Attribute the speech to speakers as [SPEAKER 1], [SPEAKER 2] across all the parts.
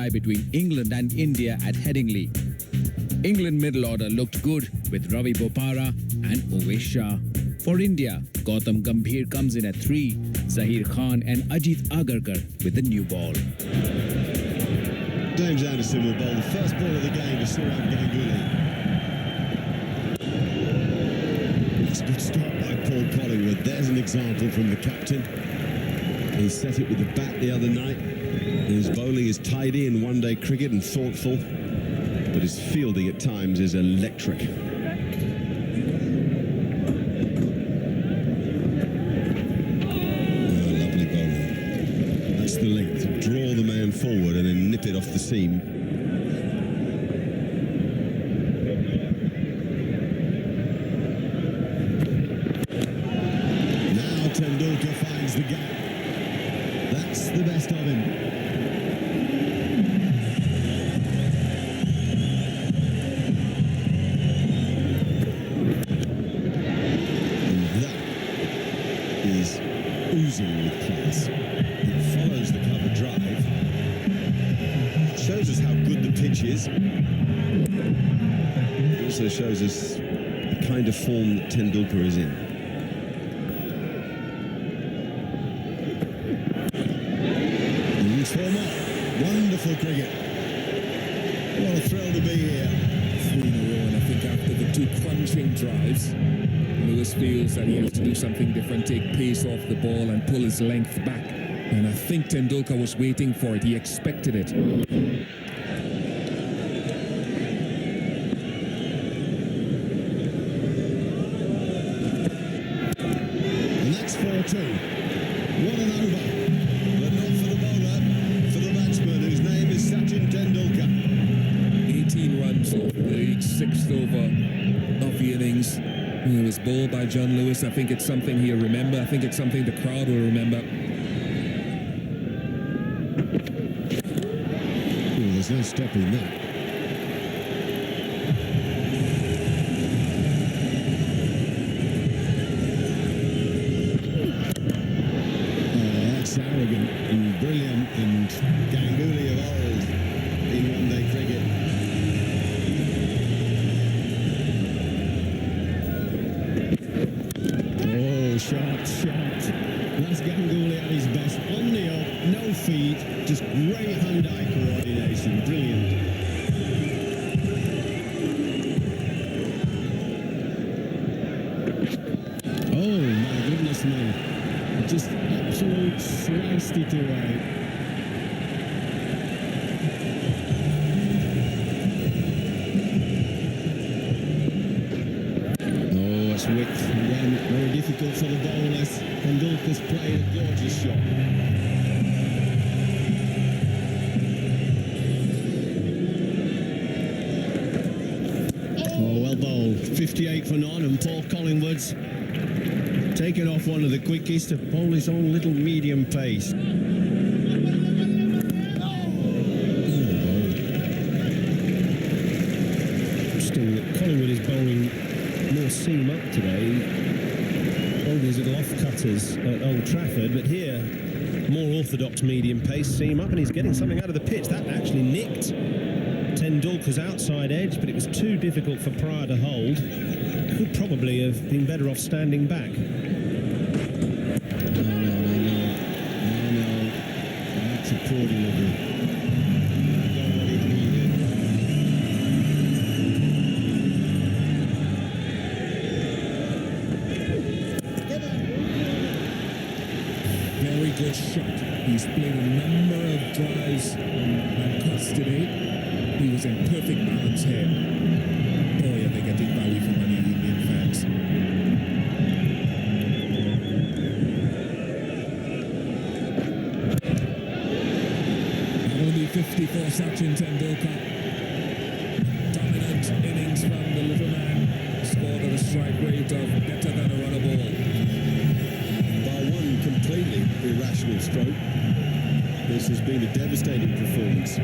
[SPEAKER 1] between England and India at Headingley. England middle order looked good with Ravi Bopara and Ovesh Shah. For India, Gautam Gambhir comes in at 3, Zaheer Khan and Ajit Agarkar with the new ball.
[SPEAKER 2] James Anderson will bowl the first ball of the game to Sourav Ganguly. That's a good start by Paul Collingwood. There's an example from the captain. He set it with the bat the other night. His bowling is tidy in one-day cricket and thoughtful, but his fielding at times is electric. Lovely bowling. That's the length. Draw the man forward and then nip it off the seam. Now Tendulkar finds the gap. That's the best of him. And that is oozing with class. It follows the cover drive. Shows us how good the pitch is. It also shows us the kind of form that Tendulkar is in. Wonderful cricket. What a thrill to be here.
[SPEAKER 3] 3 in a row, and I think after the 2 crunching drives, Lewis feels that he has to do something different, take pace off the ball and pull his length back. And I think Tendulkar was waiting for it. He expected it.
[SPEAKER 2] And that's 4-2. What an over. But not for the bowler, for the batsman, whose name is Sachin Tendulkar.
[SPEAKER 3] 18 runs off the 6th over of the innings. It was bowled by John Lewis. I think it's something he'll remember. I think it's something the crowd will remember.
[SPEAKER 2] There's no stopping that. That's arrogant and brilliant and Ganguly of old in one-day cricket. Oh, sharp. That's Ganguly at his best. On the up, no feet, just great hand-eye coordination. Brilliant. Oh, my goodness me. Just absolute sliced it away. Oh, that's width again. Very difficult for the bowlers. Tendulkar's played a gorgeous shot. Oh, well bowled. 58 for none, and Paul Collingwood's taken off one of the quickest to bowl his own little medium pace. Still, Collingwood is bowling more seam up today. Bowled his little off-cutters at Old Trafford, but here, more orthodox medium pace seam up, and he's getting something out of the pitch. That actually nicked Tendulkar's outside edge, but it was too difficult for Pryor to hold. Could probably have been better off standing back. No. That's a poor delivery.
[SPEAKER 3] Very good shot. He's played a number of drives and cuts today. He was in perfect balance here. Boy, are they getting value for money, Indian fans. Only 50 for Sachin Tendulkar. Dominant innings from the little man. Scored at a strike rate of better than a run a ball.
[SPEAKER 2] By one completely irrational stroke, this has been a devastating performance.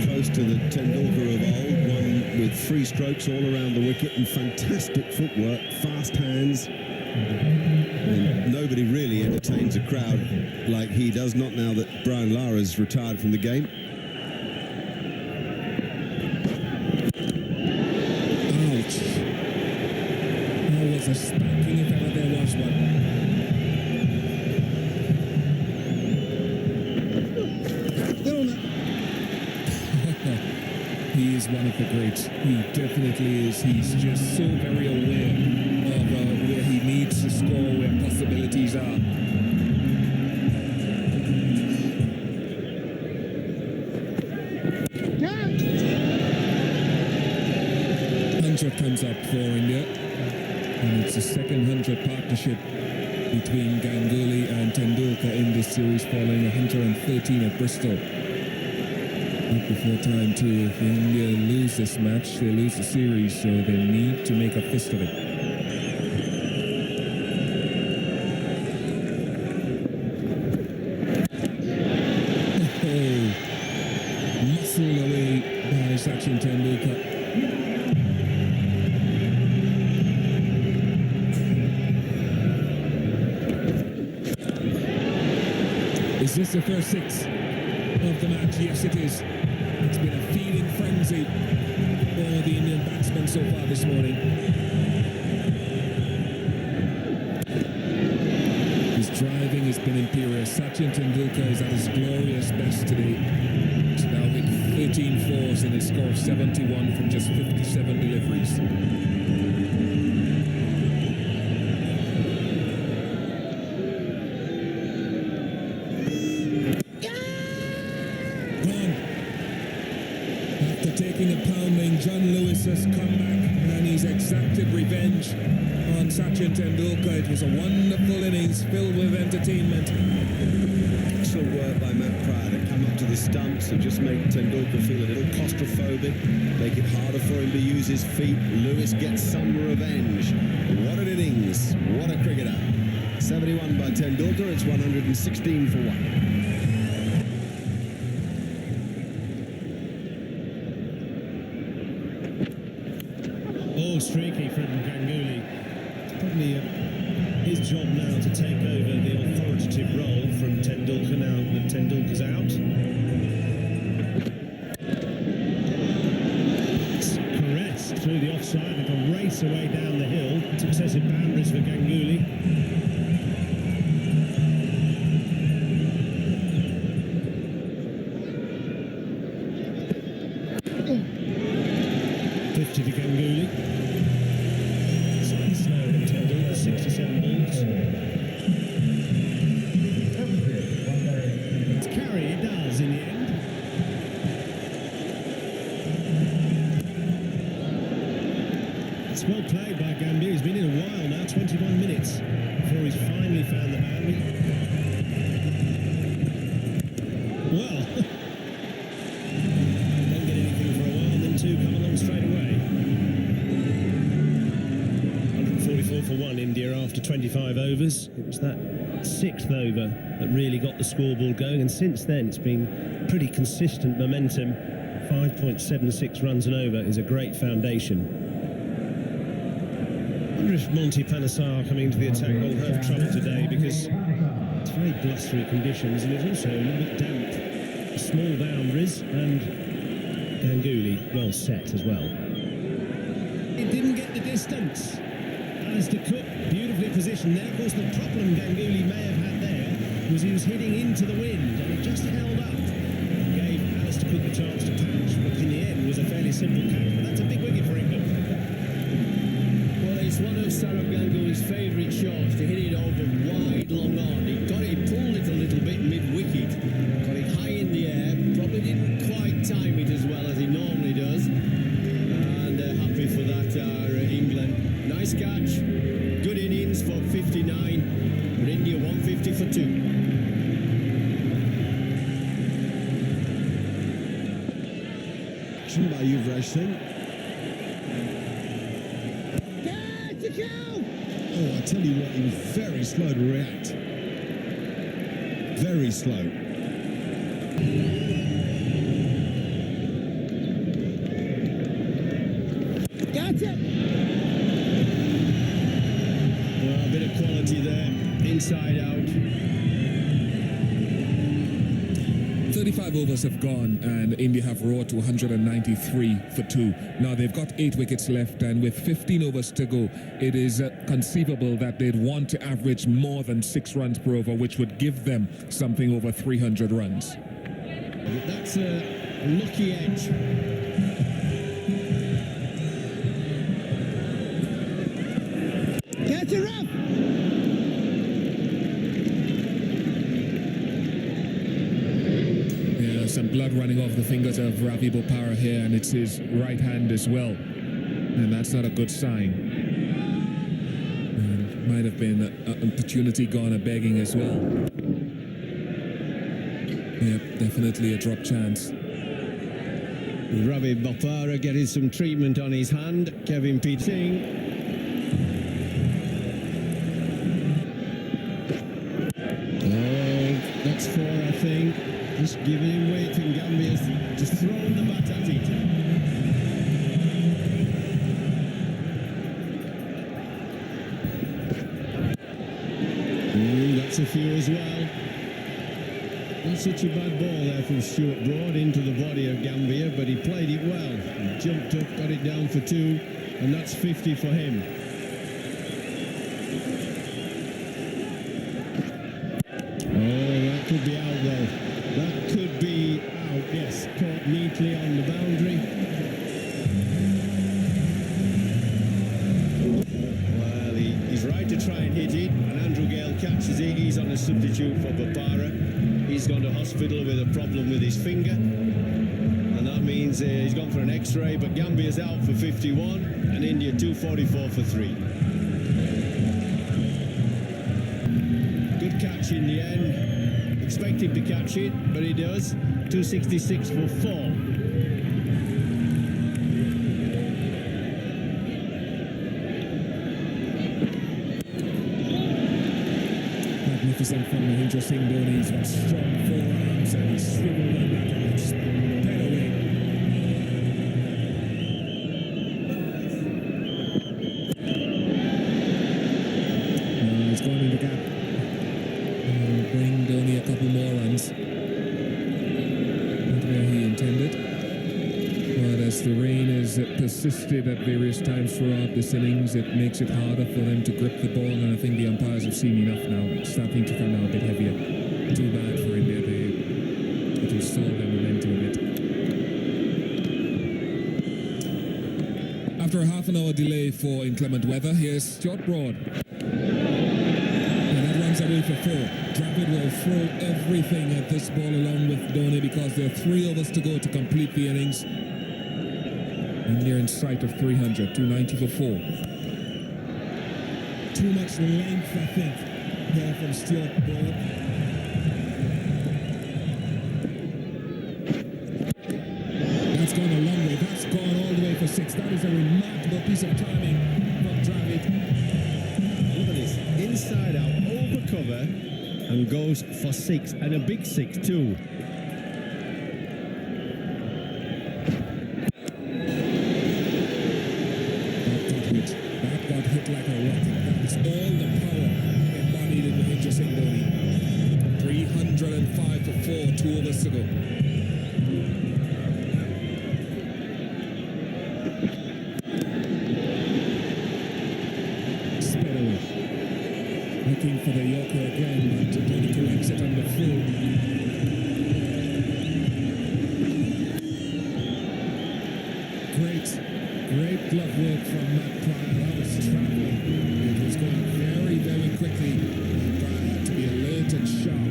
[SPEAKER 2] Close to the Tendulkar of old, one with 3 strokes all around the wicket and fantastic footwork, fast hands. And nobody really entertains a crowd like he does, not now that Brian Lara's retired from the game.
[SPEAKER 3] He is one of the greats. He definitely is. He's just so very aware of where he needs to score, where possibilities are. Comes up for India, and it's the second 100 partnership between Ganguly and Tendulkar in this series, following 113 at Bristol. Not before time too. If India lose this match, they lose the series, so they need to make a fist of it. Oh, muscled away by Sachin Tendulkar. Is this the first six of the match? Yes, it is. It's been a feeding frenzy for the Indian batsmen so far this morning. His driving has been imperious. Sachin Tendulkar is at his glorious best today. He's now hit 13 fours in his score of 71 from just 57 deliveries. Taking a pounding, John Lewis has come back and he's exacted revenge on Sachin Tendulkar. It was a wonderful innings filled with entertainment.
[SPEAKER 4] Excellent work by Matt Pryor to come up to the stumps and just make Tendulkar feel a little claustrophobic, make it harder for him to use his feet. Lewis gets some revenge. What an innings, what a cricketer. 71 by Tendulkar, it's 116 for 1.
[SPEAKER 2] Streaky from Ganguly. It's probably his job now to take over the authoritative role from Tendulkar now that Tendulkar's out. It's caressed through the offside, like a race away down the hill. Successive boundaries for Ganguly. To Ganguly. Slightly slower than Tendulkar, 67 balls. It's carry, it does in the end. It's well played by Ganguly. He's been in a while now, 21 minutes before he's finally found the boundary. Well, don't get anything for a while, and then two come along straight away. 144 for 1 India after 25 overs. It was that sixth over that really got the scoreboard going, and since then it's been pretty consistent momentum. 5.76 runs an over is a great foundation. I wonder if Monty Panesar coming into the attack will have trouble today, because it's very blustery conditions and it's also a little bit damp. Small boundaries, and Ganguly well set as well. It didn't get the distance. Alistair Cook beautifully positioned there. Of course, the problem Ganguly may have had there was he was hitting into the wind, and it just held up. Gave Alistair Cook a chance to patch, but in the end was a fairly simple catch. But that's a big wicket for England.
[SPEAKER 5] Well, it's one of Saurav Ganguly's favourite shots, to hit it over wide, long on. He got it, pulled it a little bit mid-wicket, got it high in the air, probably didn't quite time it as well as he normally does. And they're happy for that, England. Nice catch, good innings for 59, but India 150 for 2.
[SPEAKER 4] Action by Yuvraj Singh. Oh, I tell you what, he was very slow to react. Very slow.
[SPEAKER 5] Got it! Well, a bit of quality there, inside out.
[SPEAKER 3] 35 overs have gone and India have roared to 193 for 2. Now they've got 8 wickets left, and with 15 overs to go, it is conceivable that they'd want to average more than 6 runs per over, which would give them something over 300 runs.
[SPEAKER 5] But that's a lucky edge. Get her up!
[SPEAKER 3] Yeah, some blood running off the fingers of Ravi Bopara here, and it's his right hand as well. And that's not a good sign. And might have been an opportunity gone a begging as well. Yep, definitely a drop chance.
[SPEAKER 5] Ravi Bopara getting some treatment on his hand. Kevin Pete Singh. Oh, that's four, I think. Just giving him weight, and Gambia's just thrown the bat at it. That's a few as well. Not such a bad ball there from Stuart Broad into the body of Gambia, but he played it well. He jumped up, got it down for two, and that's 50 for him. Oh, that could be out though. That could be out, yes. Caught neatly on the boundary. Well, he's right to try and hit it, and Andrew Gale catches it. He's on a substitute for Bopara. He's gone to hospital with a problem with his finger, and that means he's gone for an x-ray, but Gambia's out for 51 and India 244 for 3. Good catch in the end. Expect him to catch it, but he does. 266 for 4.
[SPEAKER 3] Magnificent from Mahendra Singh Dhoni. He's got strong forearms and he's swiveled them back and it's dead away. He's gone in the gap. Bring Dhoni a couple more runs. Not where he intended. But as the rain has persisted at various times throughout this innings, it makes it harder for them to grip the ball, and I think the umpires have seen enough now. It's starting to come out a bit heavier. Too bad for India. It will stall their momentum a bit. After a half-an-hour delay for inclement weather, here's Stuart Broad. And that runs away for 4. Dravid will throw everything at this ball along with Dhoni because there are 3 overs to go to complete the innings. And they're in sight of 300, 290 for 4. Too much length, I think, there from Stuart Broad. That's gone a long way. That's gone all the way for 6. That is a remarkable piece of timing from Dravid.
[SPEAKER 5] Look at this. Inside out, over cover, and goes for 6, and a big 6 too.
[SPEAKER 3] That got hit like a rocket. That is all the power embodied in Mahendra Singh Dhoni. 305 for 4, 2 overs to go. Sped away. Looking for the Yorker again, but Dhoni collects it on the full. Great glove work from Matt Pryor. That was traveling. It was going very, very quickly. Pryor had to be alert and sharp.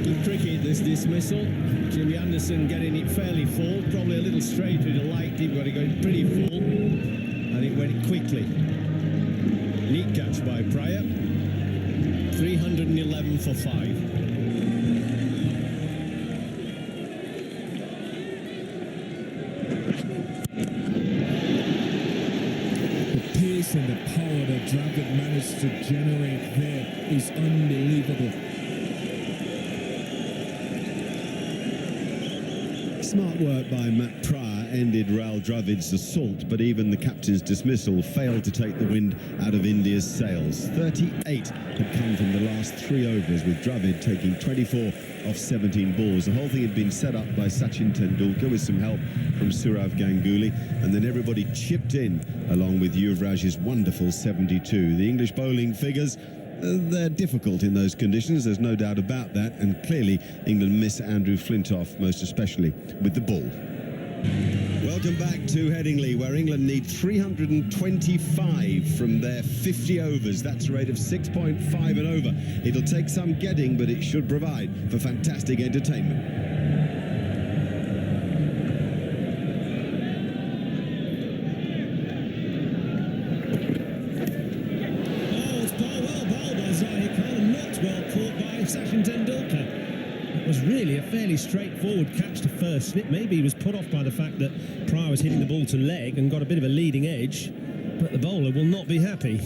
[SPEAKER 5] Good cricket, this dismissal. Jimmy Anderson getting it fairly full. Probably a little straight with a light deep, but it got pretty full. And it went quickly. Neat catch by Pryor. 311 for 5.
[SPEAKER 3] And the power that Dravid managed to generate there is unbelievable.
[SPEAKER 4] Smart work by Matt Pryor ended Rahul Dravid's assault, but even the captain's dismissal failed to take the wind out of India's sails. 38 had come from the last 3 overs, with Dravid taking 24 off 17 balls. The whole thing had been set up by Sachin Tendulkar with some help from Sourav Ganguly, and then everybody chipped in along with Yuvraj's wonderful 72. The English bowling figures they're difficult in those conditions, there's no doubt about that, and clearly England miss Andrew Flintoff, most especially with the ball. Welcome back to Headingley, where England need 325 from their 50 overs. That's a rate of 6.5 and over. It'll take some getting, but it should provide for fantastic entertainment.
[SPEAKER 2] Well bowled by Zaheer Khan and not well caught by Sachin Tendulkar. It was really a fairly straightforward catch to first slip. Maybe he was put off by the fact that Pryor was hitting the ball to leg and got a bit of a leading edge, but the bowler will not be happy.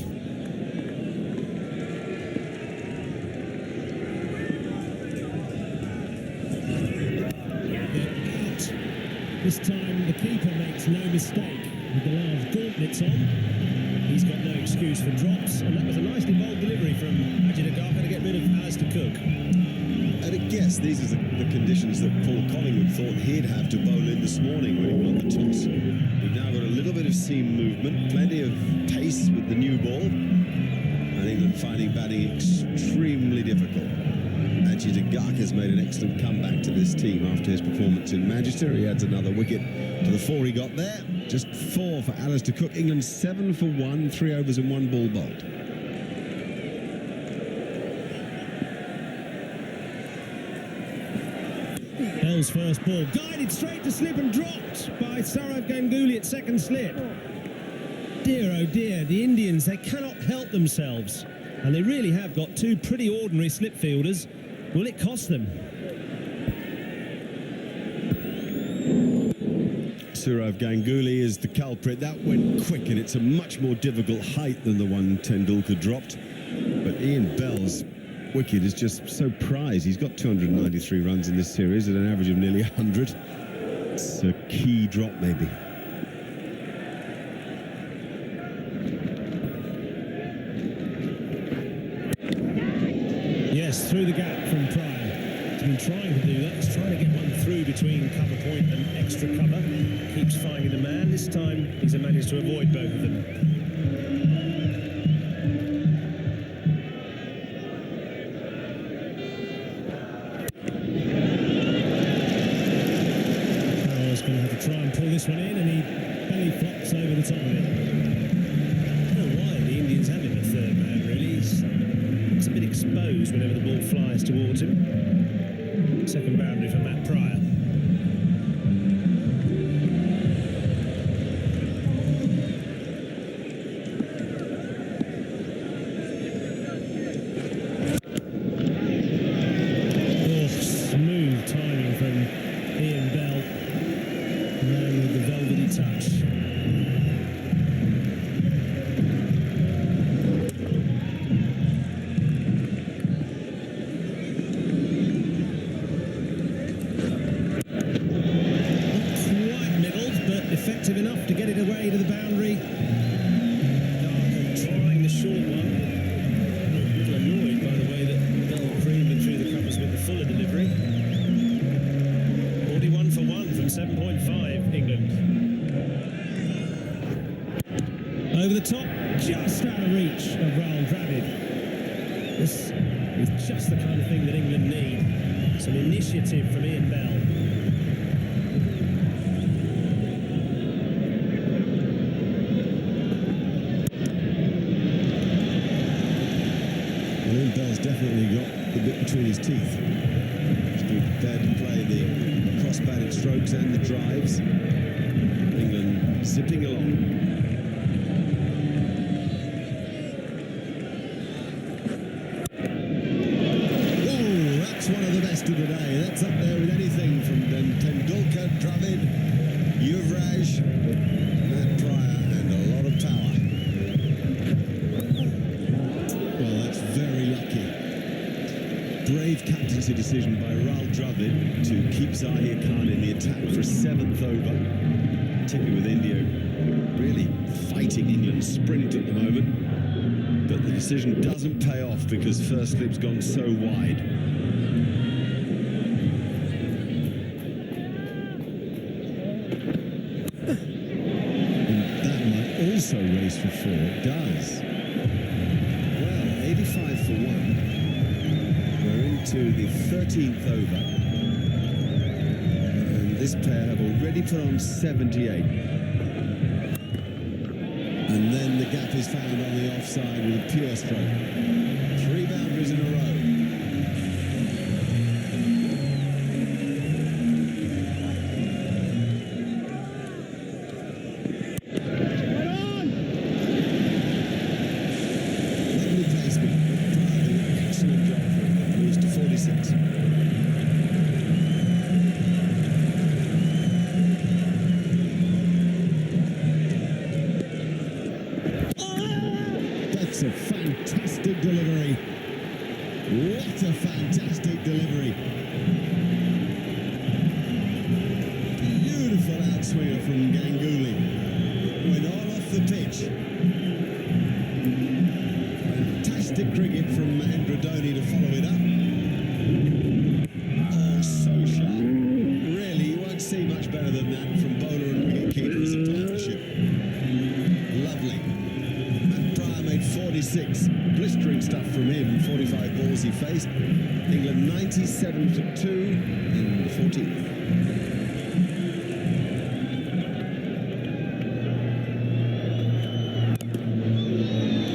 [SPEAKER 2] Out. This time the keeper makes no mistake with the large gauntlets on. He's got no excuse for drops, and that was a nicely bowled delivery from Headingley to get rid of Alistair Cook.
[SPEAKER 4] At a guess, these are the conditions that Paul Collingwood thought he'd have to bowl in this morning when he won the toss. We've now got a little bit of seam movement, plenty of pace with the new ball, and England finding batting extremely difficult. Headingley has made an excellent comeback to this team after his performance in Manchester. He adds another wicket to the 4 he got there. Just 4 for Alistair Cook. England 7 for 1, 3 overs and 1 ball bowled.
[SPEAKER 2] Bell's first ball, guided straight to slip and dropped by Ganguly at second slip. Dear oh dear, the Indians, they cannot help themselves. And they really have got 2 pretty ordinary slip fielders. Will it cost them?
[SPEAKER 4] Ganguly is the culprit. That went quick, and it's a much more difficult height than the one Tendulkar dropped. But Ian Bell's wicket is just so prized. He's got 293 runs in this series at an average of nearly 100. It's a key drop, maybe.
[SPEAKER 2] Yes, through the gap from Pryor. He's been trying to do that. He's trying to get one through between cover point and extra cover. Keeps finding the man. This time he's managed to avoid both of them. Pryor's going to have to try and pull this one in, and he belly flops over the top of it. I don't know why the Indians have him at third man, really. He's a bit exposed whenever the ball flies towards him. Second boundary for Matt Pryor. Oh, smooth timing from Ian Bell. Man with the velvety touch. Effective enough to get it away to the boundary. Darkham trying the short one. A little annoyed by the way that Bell creamed it through the covers with the fuller delivery. 41 for 1 from 7.5, England. Over the top, just out of reach of Rahul Dravid. This is just the kind of thing that England need. Some initiative from Ian Bell.
[SPEAKER 4] Bell's definitely got the bit between his teeth. He's been prepared to play the cross-batted strokes and the drives. England zipping along. Oh, that's one of the best of the day. That's up there with anything from Tendulkar, Dravid, Yuvraj, Matt Pryor, and a lot of power. Very lucky. Brave captaincy decision by Rahul Dravid to keep Zaheer Khan in the attack for a 7th over, particularly with India really fighting England's sprint at the moment. But the decision doesn't pay off because first slip's gone so wide. And that might also race for 4. It does. 85 for into the 13th over. And this pair have already put on 78. And then the gap is found on the offside with a pure stroke. 3 boundaries in a row. Lovely placement. Excellent job for him. Moves to 46. That's a fantastic delivery. What a fantastic delivery. Beautiful outswinger from Ganguly. Went all off the pitch. Fantastic cricket from Mahendra Dhoni to follow it up. Oh, so sharp. Really, you won't see much better than that from bowler and wicketkeeper as a partnership. Lovely. 46, blistering stuff from him, 45 balls he faced. England 97 for 2 in the 14th.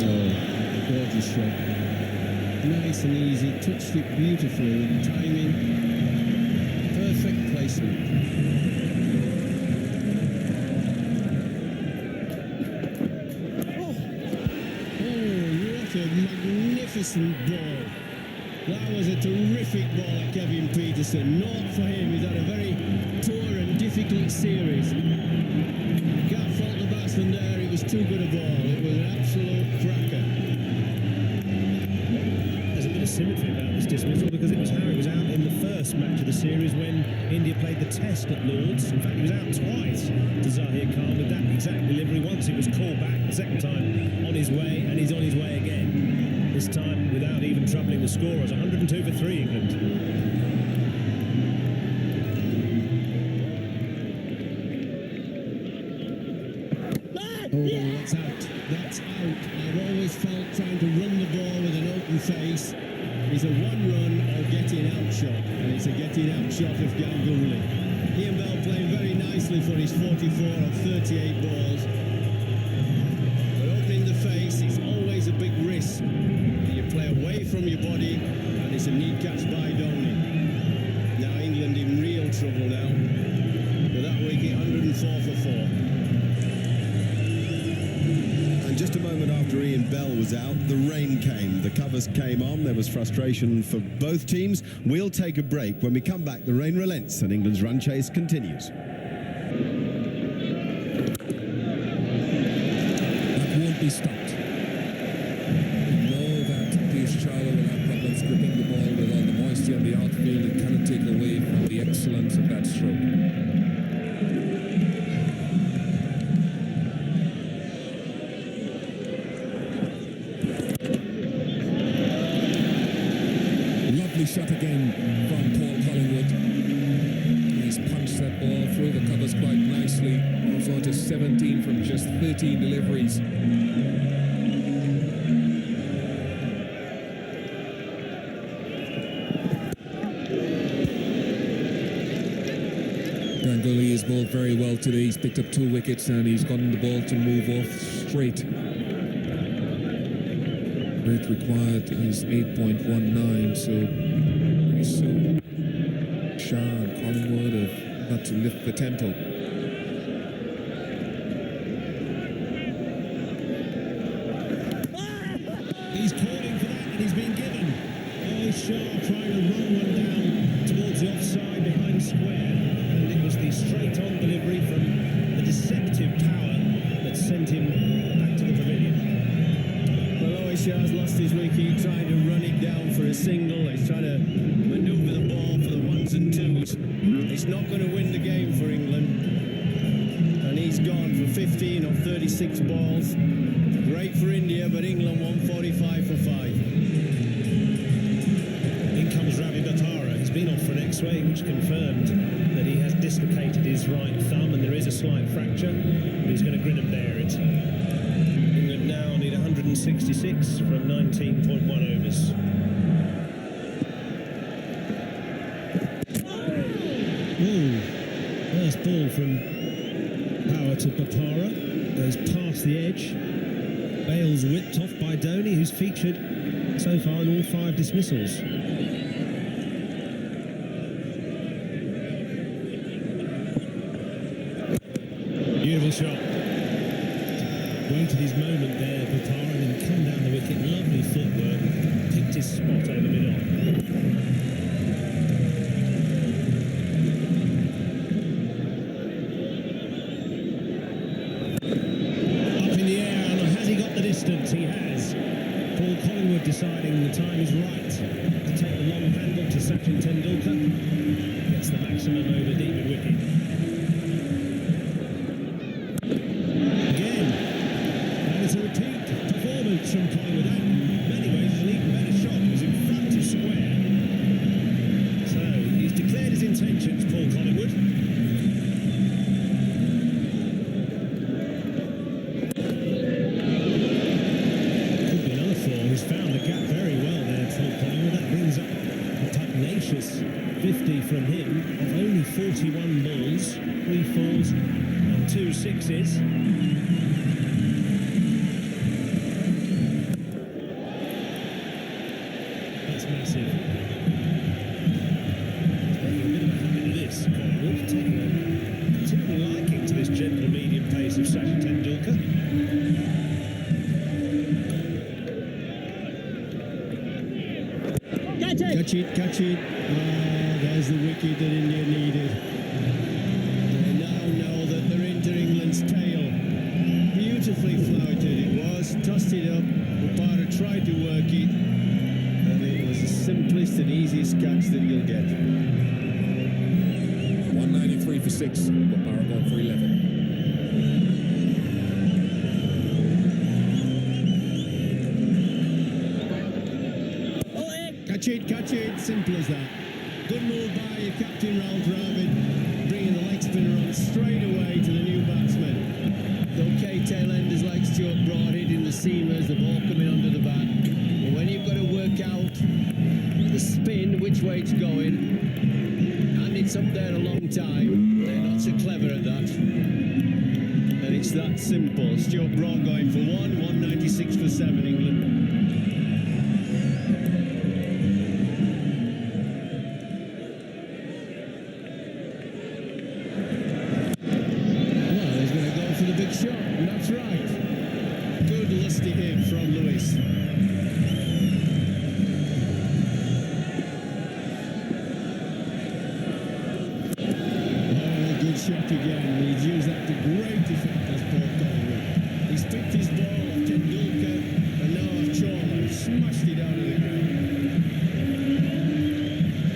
[SPEAKER 5] Oh, gorgeous shot. Nice and easy, touched it beautifully with timing. Perfect placement. Magnificent ball. That was a terrific ball at Kevin Peterson. Not for him. He's had a very poor and difficult series. Can't fault the batsman there. It was too good a ball. It was an absolute cracker.
[SPEAKER 2] There's a bit of symmetry about this dismissal because it was Harry was out in the first match of the series when India played the Test at Lords. In fact, he was out twice to Zaheer Khan with that exact delivery. Once it was called back, the second time on his way, and he's on his way again. This time without even troubling the scorers. 102 for 3, England.
[SPEAKER 5] Oh, that's out. That's out. I've always felt trying to run the ball with an open face is a one-run or getting-out shot, and it's a getting-out shot of Ganguly. Ian Bell playing very nicely for his 44 of 38 balls. But opening the face is always a big risk. You play away from your body, and it's a neat catch by Dhoni. Now England in real trouble now. With that wicket, 104 for 4.
[SPEAKER 4] And just a moment after Ian Bell was out, the rain came. The covers came on. There was frustration for both teams. We'll take a break. When we come back, the rain relents and England's run chase continues.
[SPEAKER 3] That won't be stopped. Charlo will have problems gripping the ball with all the moisture in the outfield. It cannot take away from the excellence of that stroke. Lovely shot again from Paul Collingwood. He's punched that ball through the covers quite nicely. Moves on to 17 from just 13 deliveries. Ganguly has bowled very well today. He's picked up 2 wickets and he's gotten the ball to move off straight. Rate required is 8.19, so pretty soon Shah and Collingwood have got to lift the tempo.
[SPEAKER 2] He's calling for that and he's been given. Oh, Shah trying to run one down towards the offside behind square. It was the straight-on delivery from the deceptive power that sent him back to the pavilion.
[SPEAKER 5] Well, Shah's lost his wicket, trying to run it down for a single. He's trying to manoeuvre the ball for the ones and twos. It's not going to win the game for England. And he's gone for 15 of 36 balls. Great for India, but England won 45 for 5.
[SPEAKER 2] In comes Ravi Bhattara. He's been off for an X-ray, which confirmed that he has dislocated his right thumb and there is a slight fracture, but he's going to grin and bear it. England now need 166 from 19.1 overs. Ooh, first ball from Power to Bopara, goes past the edge. Bale's whipped off by Dhoni, who's featured so far in all 5 dismissals. Beautiful shot. Waited his moment there, Bopara, and then come down the wicket. Lovely footwork. Picked his spot over mid-on. He has. Paul Collingwood deciding the time is right to take the long handle to Sachin Tendulkar. Gets the maximum over deep mid wicket. Again, and it's a repeat performance from Collingwood. And in many ways, it's an even better shot. It was in front of square. So he's declared his intentions, Paul Collingwood. He's found the gap very well there, Paul Collingwood. That brings up a pugnacious 50 from him of only 41 balls, 3 fours and 2 sixes. That's massive. Taking a bit of a habit of this, Collingwood, taking a considerable liking to this gentle medium pace of Sachin Tendulkar.
[SPEAKER 5] Catch it. There's the wicket that India needed. They now know that they're into England's tail. Beautifully flouted it was, tossed it up. Bopara tried to work it, and it was the simplest and easiest catch that you'll get.
[SPEAKER 3] 193 for 6, Bopara gone for 11.
[SPEAKER 5] Catch it, simple as that. Good move by your captain, Ralph Dravid, bringing the leg spinner on straight away to the new batsman. Okay, tail-enders like Stuart Broad hitting the seamers, the ball coming under the bat. But when you've got to work out the spin, which way it's going, and it's up there a long time, they're not so clever at that. And it's that simple. Stuart Broad going for 196 for 7, England. Shot, and that's right. Good lusty hit from Lewis. Oh, good shot again. He's used that to great effect as Paul Collingwood. He's picked his ball off Tendulkar and now off Chawla. Smashed it out of the ground.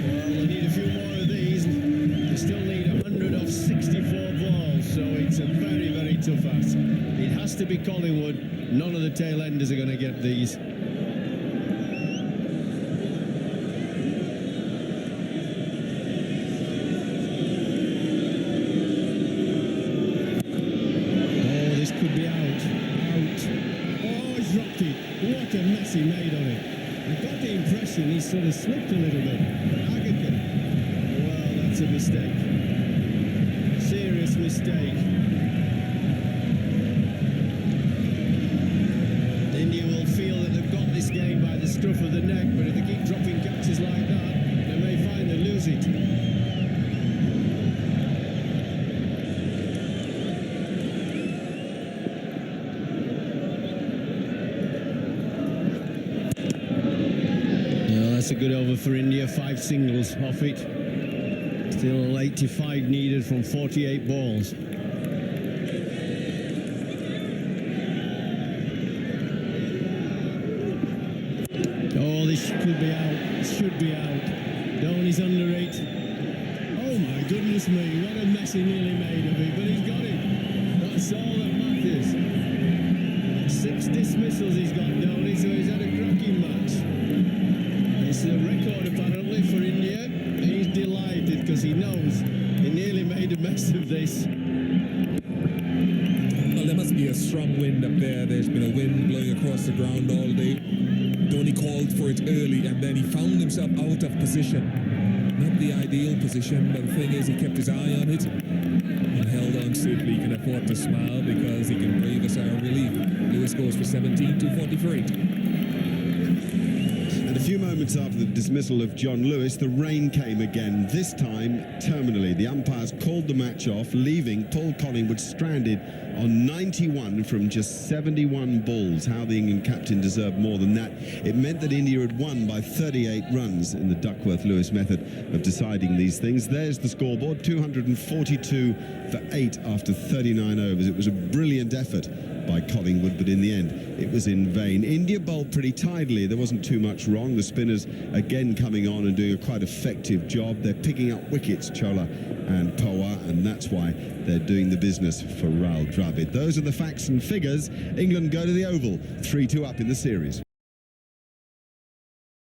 [SPEAKER 5] Well, they need a few more of these. They still need 100 off 64 balls, so it's a very, very tough ask. It has to be Collingwood. None of the tail enders are going to get these. Oh, this could be out. Oh, he's dropped it. What a mess he made on it. I got the impression he sort of slipped a little bit. Aggregate. Well, that's a mistake. Serious mistake. India will feel that they've got this game by the scruff of the neck, but if they keep dropping catches like that, they may find they lose it. No, that's a good over for India. 5 singles off it. Still 85 needed from 48 balls. Oh, this could be out. It should be out. Dhoni's under it. Oh my goodness me, what a mess he nearly made of it, but he's got it. That's all that matters. 6 dismissals he's got, Dhoni, so he's had a cracking match. It's a record apparently for India. He's delighted because he knows he nearly made a mess of this.
[SPEAKER 3] Well, there must be a strong wind up there. There's been a wind blowing across the ground all day. Dhoni called for it early and then he found himself out of position. Not the ideal position, but the thing is he kept his eye on it and held on safely. He can afford to smile because he can breathe a sigh of relief. Lewis goes for 17 to 43.
[SPEAKER 4] And a few moments after the dismissal of John Lewis, the rain came again, this time terminally. The umpires called the match off, leaving Paul Collingwood stranded on 91 from just 71 balls. How the England captain deserved more than that. It meant that India had won by 38 runs in the Duckworth-Lewis method of deciding these things. There's the scoreboard, 242 for 8 after 39 overs. It was a brilliant effort by Collingwood, but in the end it was in vain. India bowled pretty tidily. There wasn't too much wrong. The spinners again coming on and doing a quite effective job. They're picking up wickets, Chola and Pawar, and that's why they're doing the business for Rahul Dravid. Those are the facts and figures. England go to the Oval, 3-2 up in the series.